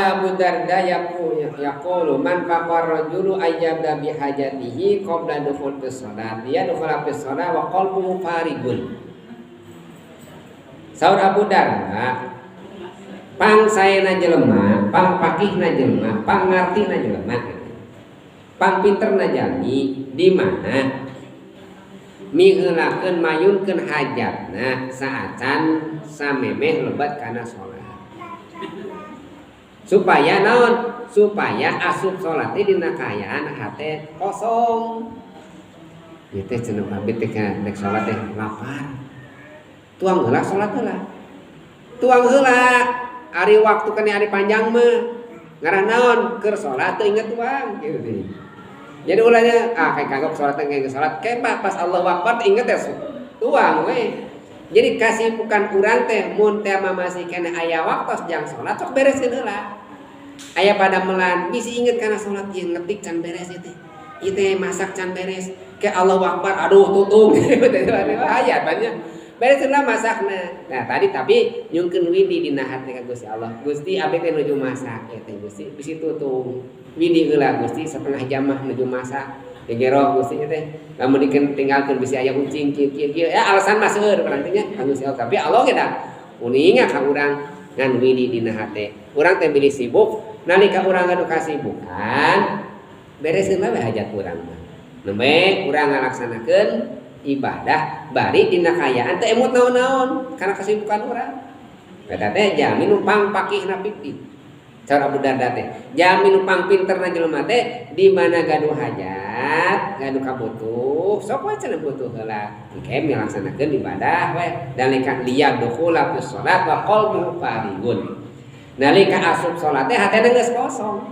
Qala Abu Darda yaqulu man faqar rajulu ayyabda bi hajatihi qabla dukhul fis shalat dia dukhul fis shalat wa qalbuhu farigun. Saur Abu Darda pang saena jelema, pang pakihna jelema, pang ngartina jelema, pang pinterna jalmi di mana miheulakeun mayunkeun hajatna saacan samemeh lebat kana salat. Supaya naon? Supaya asup salat teh dina kaayaan hate kosong. Ieu teh cenah abdi teh rek salat teh lapar. Tuang heula salat heula. Tuang heula ari waktu kana ari panjang mah. Ngaran naon? Keur salat teu inget tuang kieu teh. Jadi ulahnya kayak kagok salat teh geus salat kepa pas Allahu Akbar inget teh tuang we. Jadi kasibukan urang teh mun teh masih kena aya waktu jang salat sok bereskeun heula. Aya pada melan bisi inget kana salat ieu ngetik can beres ieu teh. Ieu teh masak can beres. Ke Allahu Akbar aduh tutung. Aya banyak. Bereskeun lah masakna. Nah tadi tapi nyungkeun widi dina hati ka Gusti Allah. Gusti abdi teh nuju masak ya teh Gusti bisi tutung. Widi heula Gusti setengah jam mah nuju masak. Digero Gusti teh lamun ditinggalkeun bisi aya ucing kieu ya alasan mah seueur berartinya ka Gusti Allah. Tapi Allah ge da uninga ka urang ngan widi dina hate. Urang teh bilih sibuk nalika urang anu kasibukan bereskeun we hajat urang mah. Nembe urang ngalaksanakeun ibadah bari dina kaayaan teh emut naon-naon karena kasibukan urang. Eta teh jami nu pang pakihna pipih. Cara Abu Darda teh jami nu pang pinterna jelema teh di mana gaduh hajat, gaduh kabutuh, sok we cenah butuh heula. Engke milaksanakeun ibadah we nalika liya dukhula fis shalat wa qalbuhu farigun. Nalika asup salat teh hatena geus kosong.